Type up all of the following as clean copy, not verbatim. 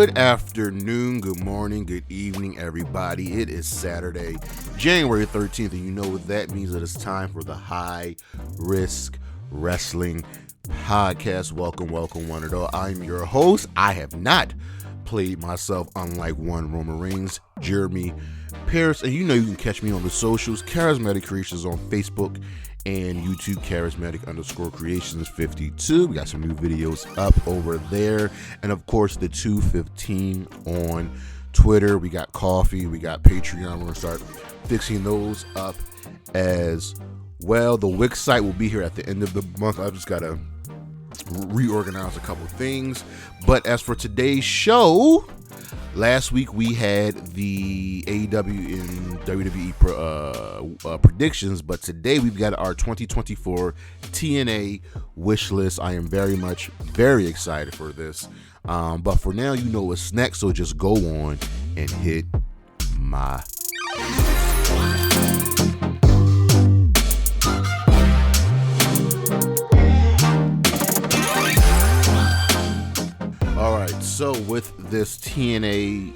Good afternoon, good morning, good evening, everybody. It is Saturday, January 13th, and you know what that means. It is time for the High Risk Wrestling Podcast. Welcome, one and all. I'm your host. I have not played myself, unlike one Roman Reigns, Jeremy Pierce, and you know you can catch me on the socials, Charismatic Creations on Facebook and YouTube, Charismatic_Creations52. We got some new videos up over there, and of course the 215 on Twitter. We got coffee, we got Patreon. We're gonna start fixing those up as well. The Wix site will be here at the end of the month. I've just gotta reorganize a couple things. But as for today's show, last week we had the AEW and WWE predictions, but today we've got our 2024 TNA Wishlist. I am very excited for this. But for now, you know what's next, so just go on and hit my. All right, so with this TNA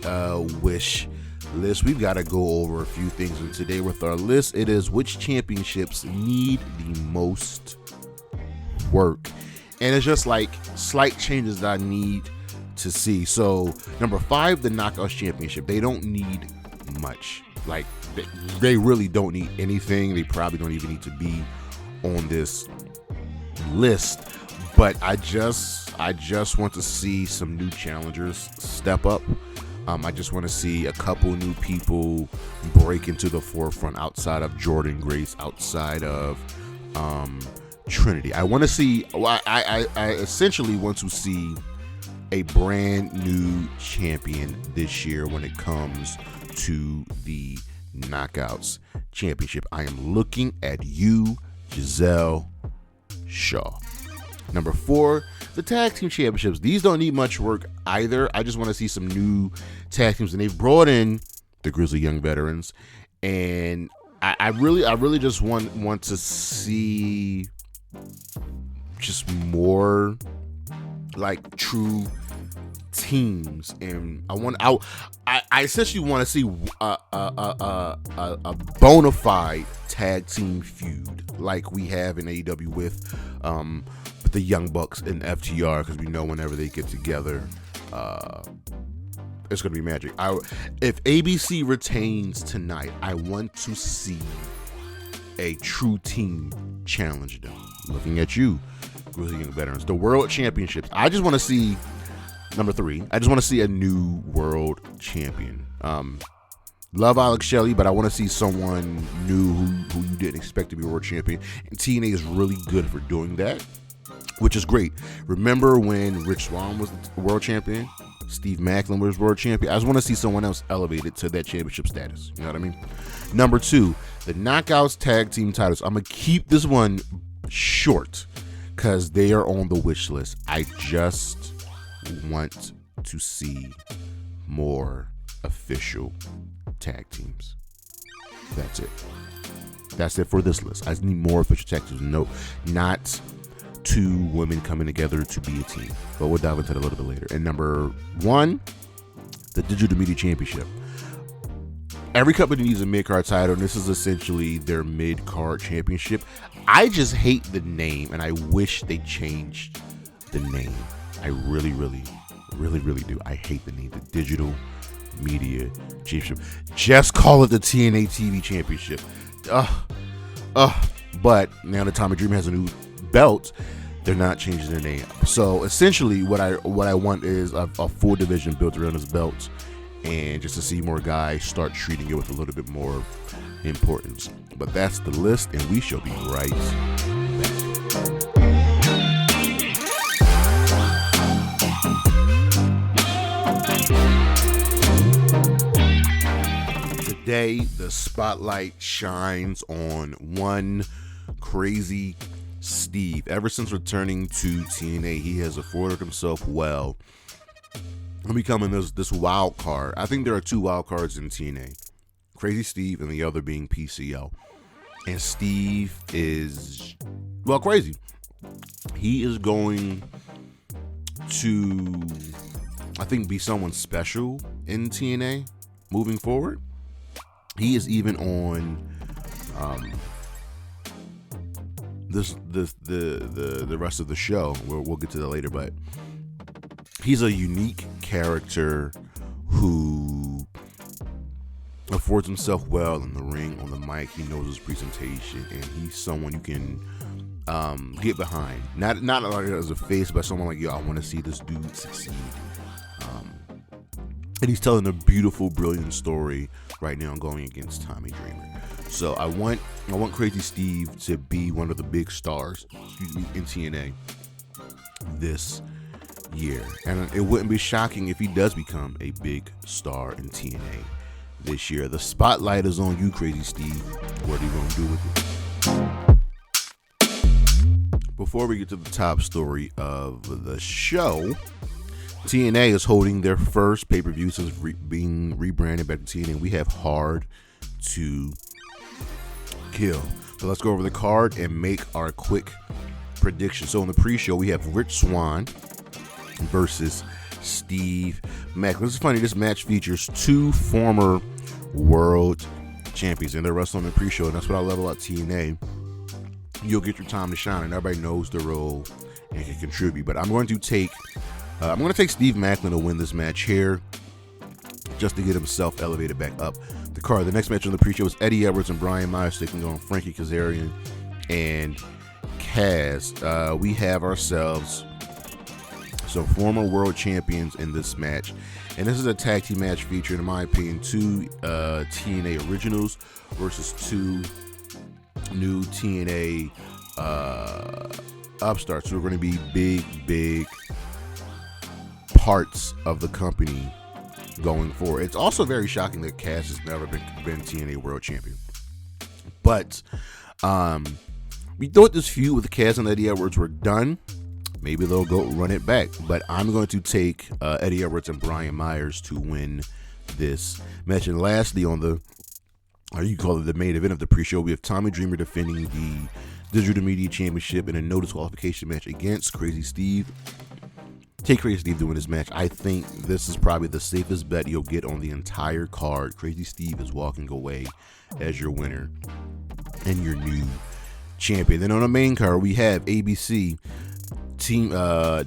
wish list, we've got to go over a few things. And today with our list, it is which championships need the most work. And it's just like slight changes that I need to see. So number 5, the Knockouts Championship. They don't need much. Like they really don't need anything. They probably don't even need to be on this list. But I just want to see some new challengers step up. I just want to see a couple new people break into the forefront outside of Jordan Grace, outside of Trinity. I want to see. I essentially want to see a brand new champion this year when it comes to the Knockouts Championship. I am looking at you, Giselle Shaw. Number 4, the Tag Team Championships. These don't need much work either. I just want to see some new tag teams, and they've brought in the Grizzled Young Veterans, and I really just want to see just more like true teams, and I essentially want to see a bona fide tag team feud like we have in AEW with the Young Bucks and FTR, because we know whenever they get together, it's gonna be magic. If ABC retains tonight, I want to see a true team challenge them. Looking at you, Grizzled Young Veterans. The World Championships. I just want to see number 3. I just want to see a new world champion. Love Alex Shelley, but I want to see someone new who you didn't expect to be world champion. And TNA is really good for doing that, which is great. Remember when Rich Swann was the world champion? Steve Maclin was world champion. I just want to see someone else elevated to that championship status. You know what I mean? Number 2, the Knockouts Tag Team titles. I'm going to keep this one short because they are on the wish list. I just want to see more official tag teams. That's it. That's it for this list. I just need more official tag teams. No, not 2 women coming together to be a team. But we'll dive into that a little bit later. And number 1, the Digital Media Championship. Every company needs a mid-card title, and this is essentially their mid-card championship. I just hate the name, and I wish they changed the name. I really do. I hate the name, the Digital Media Championship. Just call it the TNA TV Championship. But now that Tommy Dreamer has a new belt, they're not changing their name. So essentially what I want is a full division built around his belt, and just to see more guys start treating it with a little bit more importance. But that's the list, and we shall be right back. Today, the spotlight shines on one Crazy Steve. Ever since returning to TNA, he has afforded himself well and becoming this wild card. I think there are 2 wild cards in TNA. Crazy Steve and the other being PCO. And Steve is, well, crazy. He is going to I think, be someone special in TNA moving forward. He is even on the rest of the show. We'll get to that later, but he's a unique character who affords himself well in the ring, on the mic. He knows his presentation, and he's someone you can get behind. Not like as a face, but someone like, yo, I want to see this dude succeed. And he's telling a beautiful, brilliant story right now, going against Tommy Dreamer. So I want Crazy Steve to be one of the big stars, in TNA this year. And it wouldn't be shocking if he does become a big star in TNA this year. The spotlight is on you, Crazy Steve. What are you going to do with it? Before we get to the top story of the show, TNA is holding their first pay-per-view since being rebranded back to TNA. We have Hard to Kill. So let's go over the card and make our quick prediction. So in the pre-show, we have Swann versus Steve Maclin. This is funny. This match features two former world champions, and they're wrestling in the pre-show, and that's what I love about TNA. You'll get your time to shine, and everybody knows the role and can contribute. But I'm going to take Steve Maclin to win this match here, just to get himself elevated back up the card. The next match on the pre-show is Eddie Edwards and Brian Myers taking on Frankie, Kazarian, and Kaz. We have ourselves some former world champions in this match, and this is a tag team match featuring, in my opinion, two TNA originals versus two new TNA upstarts who are going to be big parts of the company going forward. It's also very shocking that Kaz has never been TNA world champion. But we thought this feud with Kaz and Eddie Edwards were done. Maybe they'll go run it back. But I'm going to take Eddie Edwards and Brian Myers to win this match. And lastly, on the main event of the pre-show, we have Tommy Dreamer defending the Digital Media Championship in a no disqualification match against Crazy Steve. Take Crazy Steve to win this match. I think this is probably the safest bet you'll get on the entire card. Crazy Steve is walking away as your winner and your new champion. Then on the main card, we have ABC team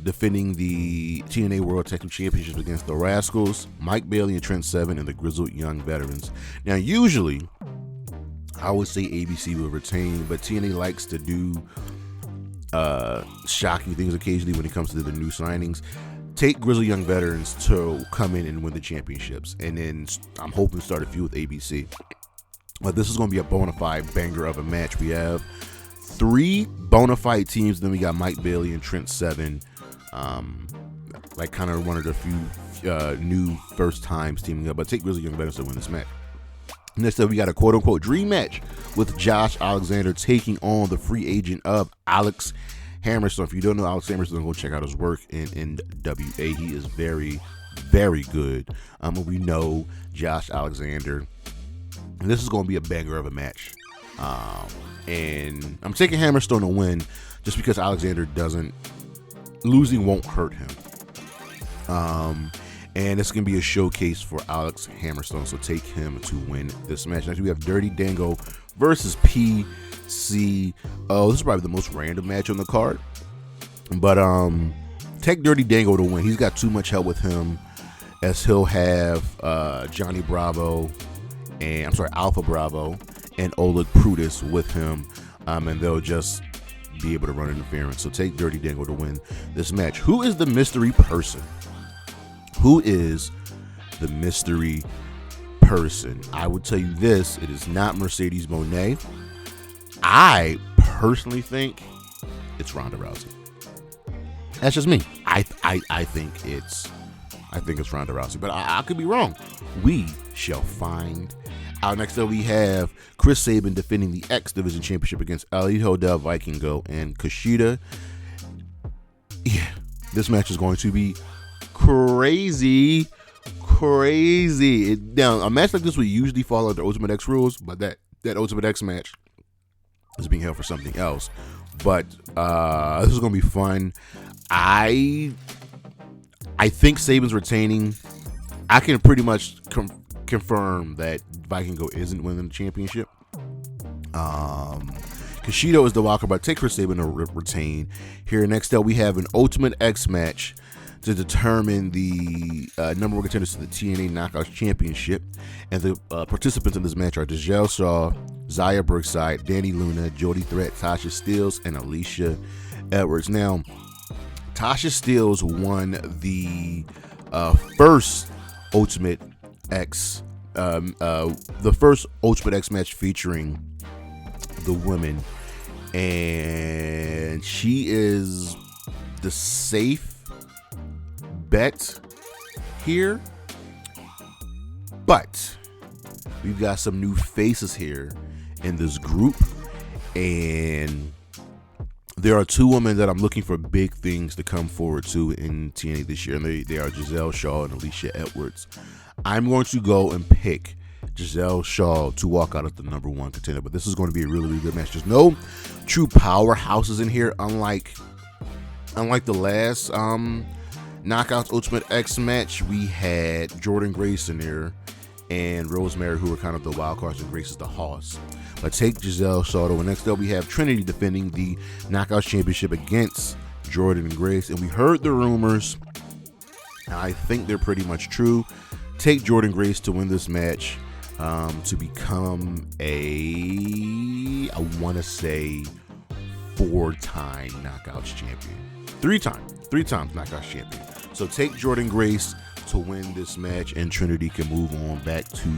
defending the TNA World Tag Team Championship against the Rascalz, Mike Bailey and Trent Seven, and the Grizzled Young Veterans. Now, usually, I would say ABC will retain, but TNA likes to do shocking things occasionally when it comes to the new signings. Take Grizzled Young Veterans to come in and win the championships, and then I'm hoping to start a feud with ABC. But this is going to be a bona fide banger of a match. We have three bona fide teams. Then we got Mike Bailey and Trent Seven, like kind of one of the few new first times teaming up. But take Grizzled Young Veterans to win this match. Next up, we got a quote-unquote dream match with Josh Alexander taking on the free agent of Alex Hammerstone. If you don't know Alex Hammerstone, go check out his work in NWA. He is very, very good. We know Josh Alexander. And this is going to be a banger of a match. And I'm taking Hammerstone to win just because Alexander losing won't hurt him. And it's going to be a showcase for Alex Hammerstone, so take him to win this match. Next, we have Dirty Dango versus PCO. This is probably the most random match on the card. But take Dirty Dango to win. He's got too much help with him, as he'll have Johnny Bravo and Alpha Bravo and Oleg Prudis with him, and they'll just be able to run interference. So take Dirty Dango to win this match. Who is the mystery person? Who is the mystery person? I would tell you this: it is not Mercedes Moné. I personally think it's Ronda Rousey. That's just me. I think it's Ronda Rousey, but I could be wrong. We shall find out. Next up, we have Chris Sabin defending the X Division Championship against Elito del Vikingo and Kushida. Yeah, this match is going to be crazy. Now, a match like this would usually follow the Ultimate X rules, but that Ultimate X match is being held for something else. But this is going to be fun. I think Saban's retaining. I can pretty much confirm that Vikingo isn't winning the championship. Kushida is the walker, but take Chris Sabin to retain. Here next up, we have an Ultimate X match to determine the number one contenders to the TNA Knockouts Championship. And the participants in this match are Giselle Shaw, Zaya Brookside, Danny Luna, Jody Threat, Tasha Steelz, and Alicia Edwards. Now, Tasha Steelz won the first Ultimate X, the first Ultimate X match featuring the women, and she is the safe bet here, but we've got some new faces here in this group, and there are two women that I'm looking for big things to come forward to in TNA this year, and they are Giselle Shaw and Alicia Edwards. I'm going to go and pick Giselle Shaw to walk out as the number one contender, but this is going to be a really, really good match. There's no true powerhouses in here, unlike the last Knockouts Ultimate X match. We had Jordan Grace in there and Rosemary, who were kind of the wild cards, and Grace is the hoss. But take Giselle Shaw. And next up, we have Trinity defending the Knockouts Championship against Jordan and Grace, and we heard the rumors, and I think they're pretty much true. Take Jordan Grace to win this match, to become I want to say 4-time Knockouts champion. Three times Knockouts champion. So take Jordan Grace to win this match, and Trinity can move on back to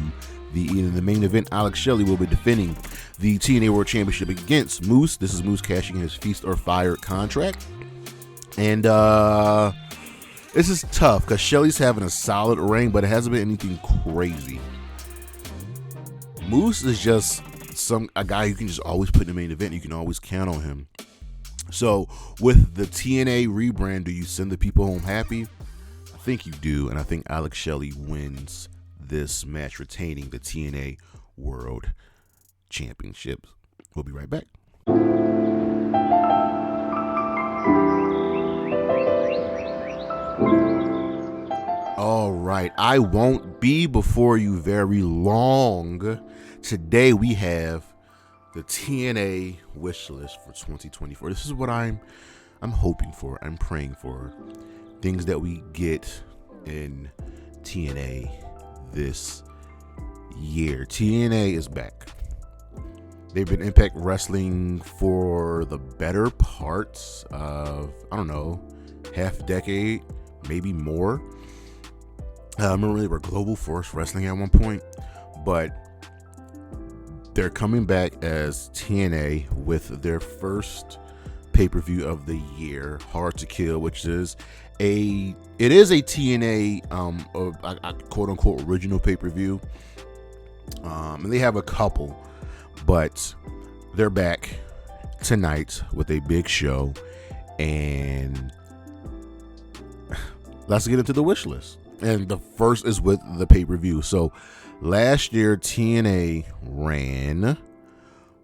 in the main event. Alex Shelley will be defending the TNA World Championship against Moose. This is Moose cashing in his Feast or Fire contract. And this is tough because Shelley's having a solid reign, but it hasn't been anything crazy. Moose is just a guy you can just always put in the main event. You can always count on him. So with the TNA rebrand, do you send the people home happy? I think you do, and I think Alex Shelley wins this match, retaining the TNA World Championship. We'll be right back. All right, I won't be before you very long. Today we have the TNA Wishlist for 2024. This is what I'm hoping for. I'm praying for. Things that we get in TNA this year. TNA is back. They've been Impact Wrestling for the better parts of, I don't know, half a decade, maybe more. I remember they were Global Force Wrestling at one point, but they're coming back as TNA with their first pay-per-view of the year, Hard to Kill, which is a TNA a quote-unquote original pay-per-view. And they have a couple, but they're back tonight with a big show, and let's get into the wish list. And the first is with the pay-per-view. So last year, TNA ran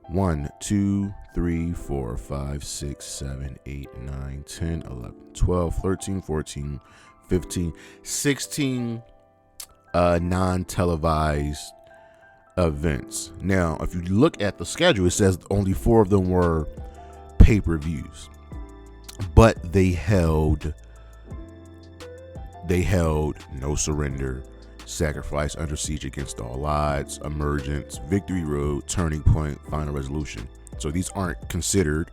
1, 2, 3, 4, 5, 6, 7, 8, 9, 10, 11, 12, 13, 14, 15, 16 non-televised events. Now, if you look at the schedule, it says only 4 of them were pay-per-views, but they held No Surrender, Sacrifice, Under Siege, Against All Odds, Emergence, Victory Road, Turning Point, Final Resolution. So these aren't considered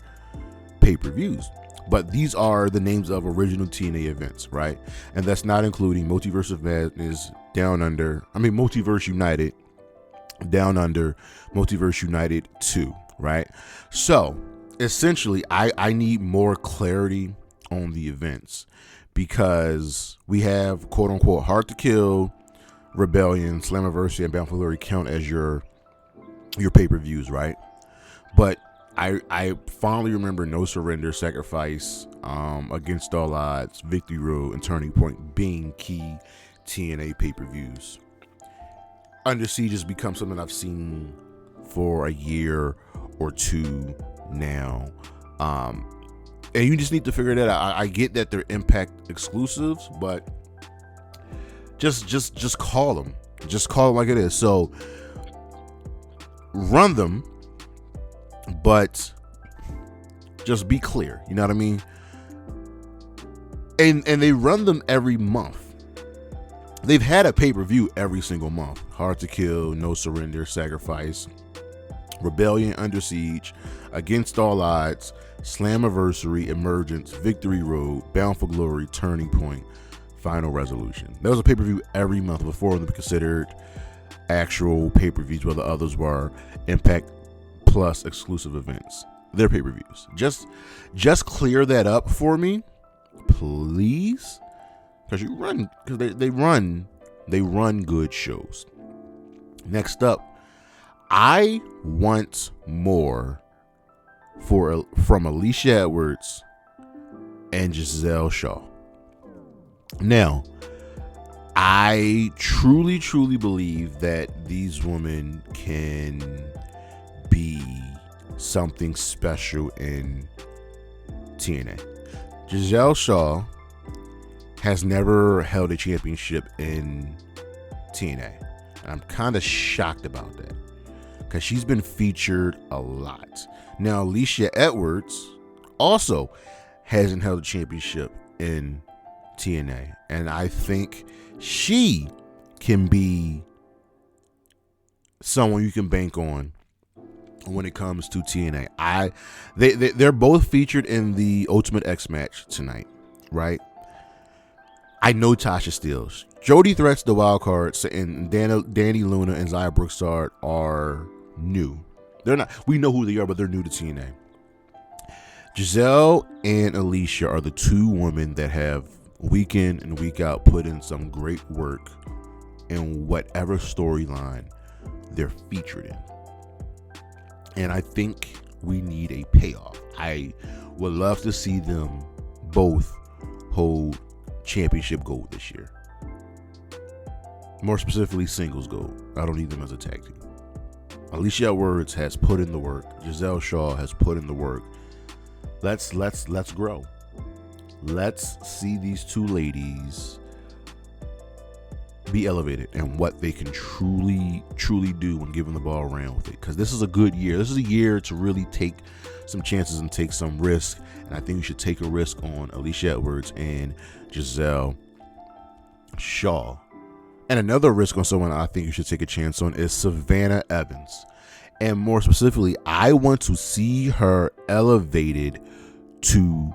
pay-per-views, but these are the names of original TNA events, right? And that's not including Multiverse of Madness, Multiverse United, Down Under, Multiverse United 2, right? So essentially, I need more clarity on the events, because we have quote-unquote Hard to Kill, Rebellion, Slammiversary, and Bound for Glory count as your pay-per-views, right? But I fondly remember No Surrender, Sacrifice, Against All Odds, Victory Road, and Turning Point being key TNA pay-per-views. Under Siege has become something I've seen for a year or two now. And you just need to figure that out. I get that they're Impact exclusives, but just call them. Just call them like it is. So run them, but just be clear. You know what I mean? And they run them every month. They've had a pay-per-view every single month. Hard to Kill, No Surrender, Sacrifice, Rebellion, Under Siege, Against All Odds, Slammiversary, Emergence, Victory Road, Bound for Glory, Turning Point, Final Resolution. There was a pay-per-view every month before them considered actual pay-per-views, where the others were Impact Plus exclusive events. Their pay-per-views. Just clear that up for me, please. Because they run good shows. Next up, I want more from Alicia Edwards and Giselle Shaw. Now, I truly believe that these women can be something special in TNA. Giselle Shaw has never held a championship in TNA. And I'm kind of shocked about that, because she's been featured a lot. Now, Alicia Edwards also hasn't held a championship in TNA, and I think she can be someone you can bank on when it comes to TNA. They're both featured in the Ultimate X match tonight, right? I know Tasha Steelz. Jody Threats, the wild cards, and Danny Luna and Zaya Brooksard are new. They're not. We know who they are, but they're new to TNA. Giselle and Alicia are the two women that have week in and week out put in some great work in whatever storyline they're featured in. And I think we need a payoff. I would love to see them both hold championship gold this year. More specifically, singles gold. I don't need them as a tag team. Alicia Edwards has put in the work. Giselle Shaw has put in the work. Let's grow. Let's see these two ladies be elevated and what they can truly do when given the ball around with it. Because this is a good year. This is a year to really take some chances and take some risk. And I think we should take a risk on Alicia Edwards and Giselle Shaw. And another risk on someone I think you should take a chance on is Savannah Evans. And more specifically, I want to see her elevated to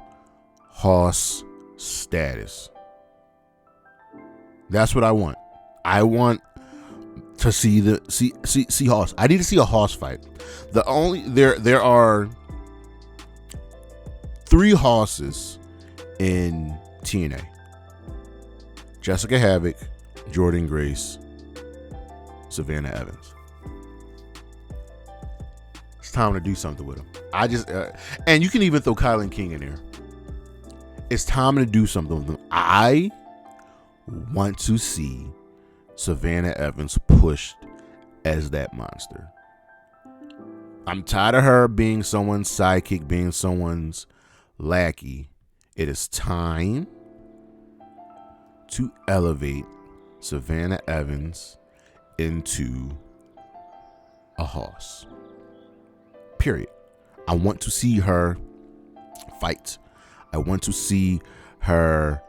Hoss status. That's what I want. I want to see Hoss. I need to see a Hoss fight. There are 3 Hosses in TNA. Jessica Havoc, Jordan Grace, Savannah Evans. It's time to do something with them. And you can even throw Kylan King in there. It's time to do something with them. I want to see Savannah Evans pushed as that monster. I'm tired of her being someone's sidekick, being someone's lackey. It is time to elevate Savannah Evans into a Hoss. Period. I want to see her fight. I want to see her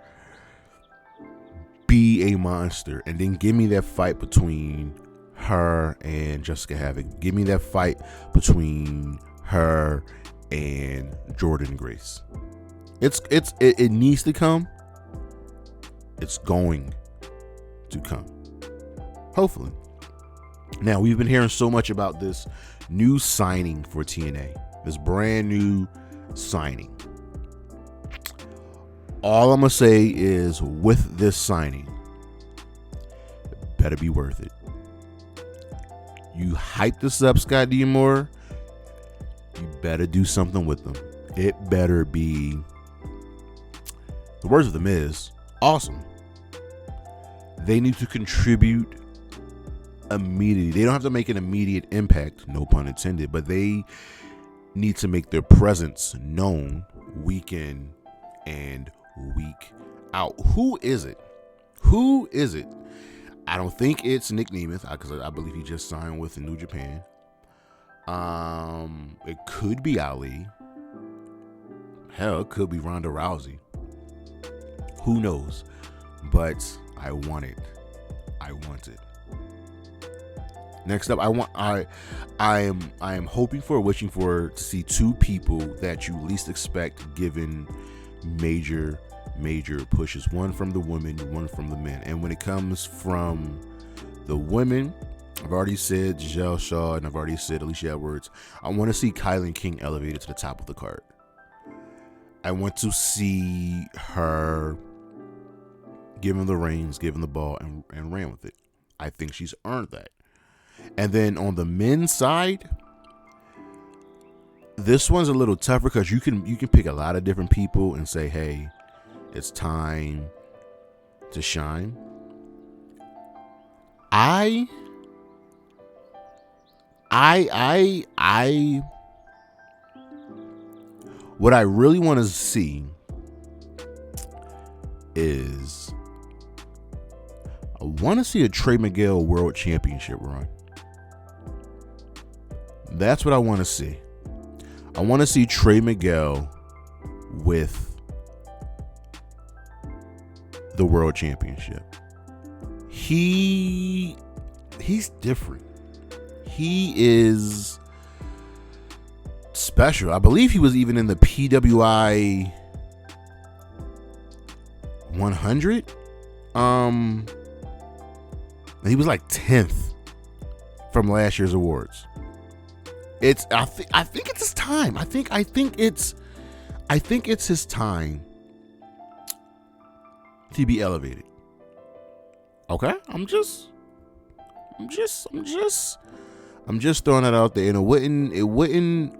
be a monster, and then give me that fight between her and Jessica Havoc. Give me that fight between her and Jordan Grace. It needs to come. It's going to come. Hopefully. Now, we've been hearing so much about this new signing for TNA. This brand new signing. All I'm going to say is, with this signing, it better be worth it. You hype this up, Scott D'Amore, you better do something with them. It better be, the words of the Miz, awesome. They need to contribute immediately. They don't have to make an immediate impact, no pun intended, but they need to make their presence known week in and week out. Who is it? Who is it? I don't think it's Nick Nemeth, because I believe he just signed with New Japan. It could be Ali. Hell, it could be Ronda Rousey. Who knows? But I want it. I want it. Next up, I am hoping for, wishing for, to see two people that you least expect given major pushes. One from the women, one from the men. And when it comes from the women, I've already said Giselle Shaw and I've already said Alicia Edwards. I want to see Kylan King elevated to the top of the card. I want to see her given the reins, given the ball, and ran with it. I think she's earned that. And then on the men's side, this one's a little tougher because you can pick a lot of different people and say, hey, it's time to shine. What I really want to see is I want to see a Trey Miguel World Championship run. That's what I want to see. I want to see Trey Miguel with the World Championship. He's different. He is special. I believe he was even in the PWI 100. And he was like 10th from last year's awards. I think it's his time. I think it's his time to be elevated. Okay? I'm just throwing that out there, and it wouldn't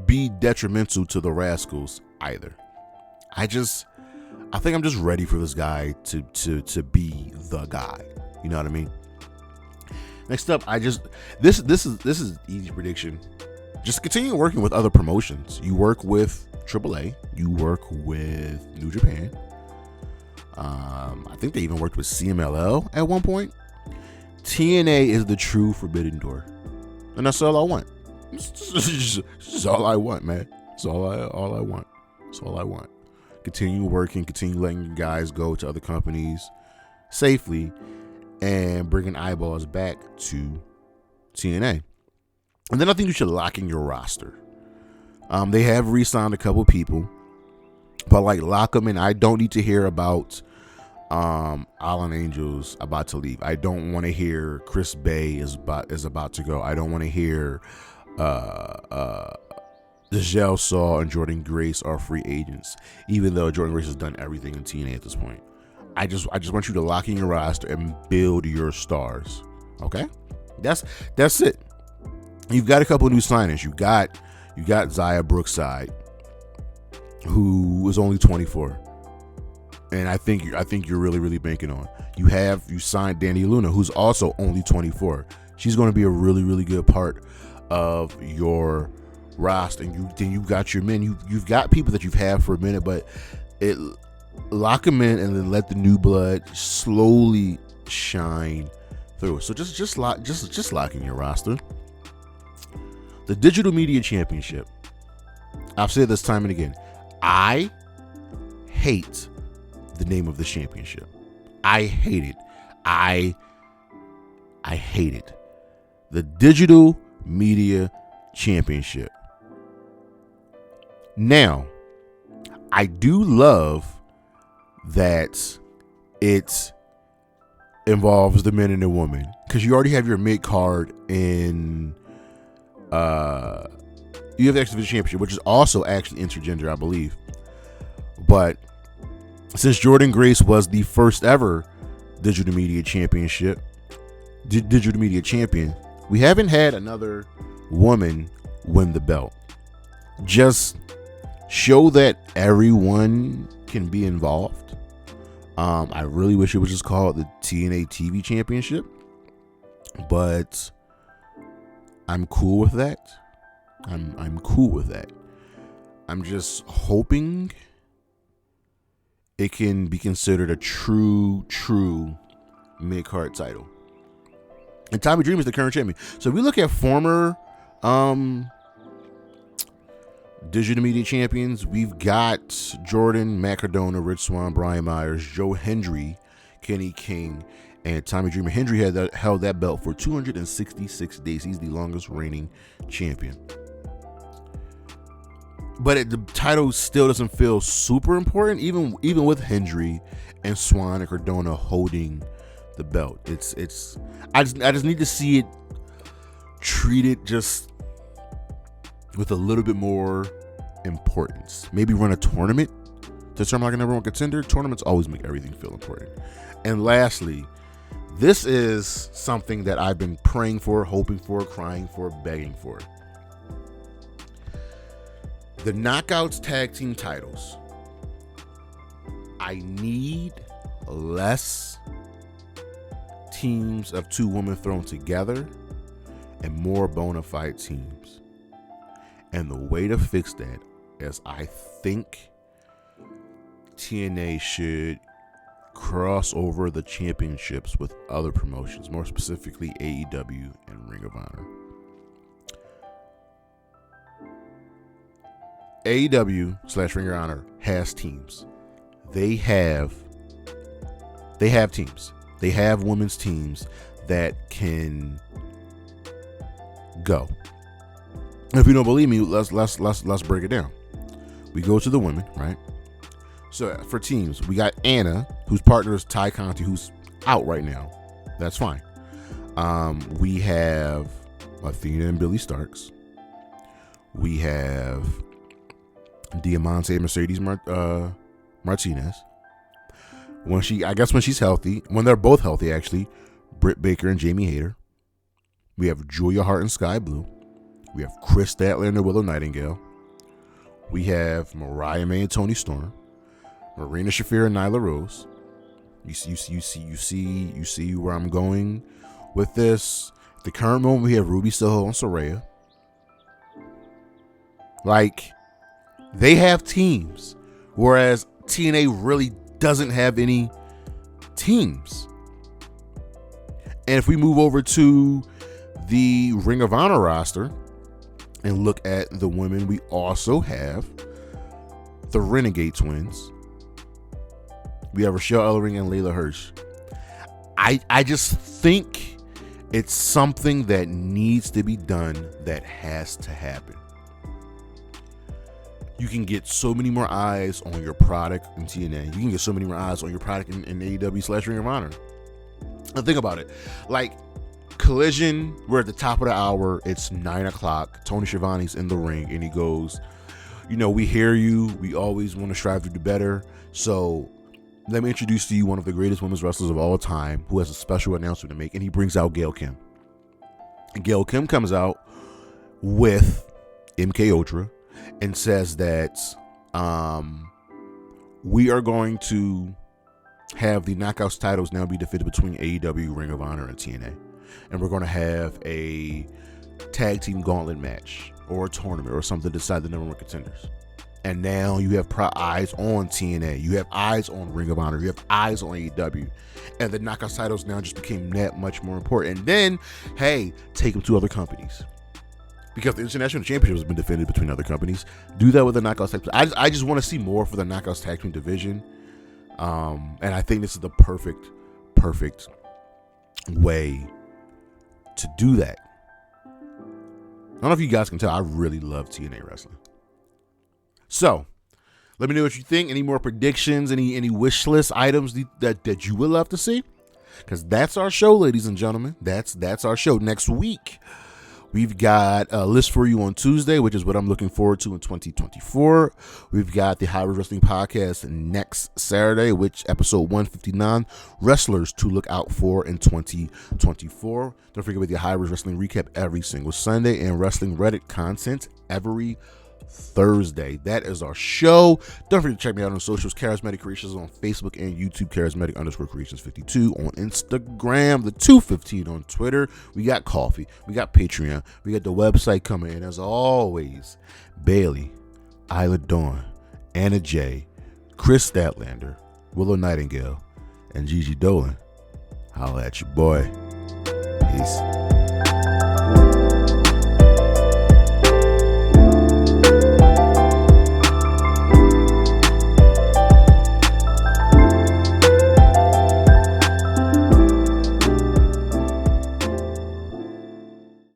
be detrimental to the Rascalz either. I think I'm just ready for this guy to be the guy. You know what I mean? Next up, this is easy prediction. Just continue working with other promotions. You work with AAA. You work with New Japan. I think they even worked with CMLL at one point. TNA is the true forbidden door, and that's all I want. It's just all I want, man. It's all I want. It's all I want. Continue working. Continue letting guys go to other companies safely, and bringing eyeballs back to TNA. And then I think you should lock in your roster. They have re-signed a couple people, but like lock them in. I don't need to hear about Allen Angels about to leave. I don't want to hear Chris Bay is about to go. I don't want to hear Giselle Shaw and Jordan Grace are free agents, even though Jordan Grace has done everything in TNA at this point. I just want you to lock in your roster and build your stars. Okay, that's it. You've got a couple of new signings. You got Zaya Brookside, who is only 24, and I think you're really banking on. You signed Danny Luna, who's also only 24. She's going to be a really good part of your roster. And you've got your men. You've got people that you've had for a minute, but lock them in and then let the new blood slowly shine through. So just lock in your roster. The Digital Media Championship. I've said this time and again. I hate the name of the championship. I hate it. I hate it. The Digital Media Championship. Now, I do love that it involves the men and the women, because you already have your mid card in you have the X Division Championship, which is also actually intergender, I believe. But since Jordan Grace was the first ever Digital Media Champion, we haven't had another woman win the belt. Just show that everyone can be involved. I really wish it was just called the TNA TV Championship, but I'm cool with that. I'm cool with that. I'm just hoping it can be considered a true mid-card title. And Tommy Dreamer is the current champion. So if we look at former digital media champions, we've got Jordan, Matt Cardona, Rich Swann, Brian Myers, Joe Hendry, Kenny King, and Tommy Dreamer. Hendry held that belt for 266 days. He's the longest reigning champion. But the title still doesn't feel super important, even with Hendry and Swann and Cardona holding the belt. I just need to see it treated just with a little bit more importance. Maybe run a tournament to determine like a number one contender. Tournaments always make everything feel important. And lastly, this is something that I've been praying for, hoping for, crying for, begging for. The Knockouts tag team titles. I need less teams of two women thrown together and more bona fide teams. And the way to fix that is I think TNA should cross over the championships with other promotions, more specifically AEW and Ring of Honor. AEW/Ring of Honor has teams. They have teams. They have women's teams that can go. If you don't believe me, let's break it down. We go to the women, right? So for teams, we got Anna, whose partner is Ty Conti, who's out right now. That's fine. We have Athena and Billy Starks. We have Diamante Mercedes Martinez. When she's healthy, when they're both healthy, actually, Britt Baker and Jamie Hayter. We have Julia Hart and Sky Blue. We have Chris Statler and the Willow Nightingale. We have Mariah May and Toni Storm. Marina Shafir and Nyla Rose. You see where I'm going with this. At the current moment, we have Ruby Soho and Saraya. Like, they have teams, whereas TNA really doesn't have any teams. And if we move over to the Ring of Honor roster and look at the women, we also have the Renegade Twins. We have Rochelle Ellering and Layla Hirsch. I just think it's something that needs to be done, that has to happen. You can get so many more eyes on your product in TNA. You can get so many more eyes on your product in AEW/Ring of Honor. Now think about it. Like Collision, we're at the top of the hour. It's 9:00. Tony Schiavone's in the ring, and he goes, we hear you. We always want to strive to do better. So let me introduce to you one of the greatest women's wrestlers of all time, who has a special announcement to make, and he brings out Gail Kim. And Gail Kim comes out with MK Ultra and says that we are going to have the Knockouts titles now be defended between AEW, Ring of Honor, and TNA. And we're going to have a tag team gauntlet match or a tournament or something to decide the number one contenders. And now you have eyes on TNA. You have eyes on Ring of Honor. You have eyes on AEW. And the Knockouts titles now just became that much more important. And then, hey, take them to other companies. Because the International Championship has been defended between other companies. Do that with the Knockouts tag team. I just want to see more for the Knockouts tag team division. And I think this is the perfect way to do that. I don't know if you guys can tell, I really love TNA wrestling. So, let me know what you think. Any more predictions, any wish list items that you would love to see? Because that's our show, ladies and gentlemen. That's our show. Next week, we've got a list for you on Tuesday, which is what I'm looking forward to in 2024. We've got the High Res Wrestling Podcast next Saturday, which episode 159, wrestlers to look out for in 2024. Don't forget with the High Res Wrestling recap every single Sunday and wrestling Reddit content every Thursday. That is our show. Don't forget to check me out on socials. Charismatic Creations on Facebook and YouTube. Charismatic_Creations52 on Instagram. The 215 on Twitter. We got coffee. We got Patreon. We got the website coming in. As always, Bailey, Isla Dawn, Anna J, Chris Statlander, Willow Nightingale, and Gigi Dolan. Holla at your boy. Peace.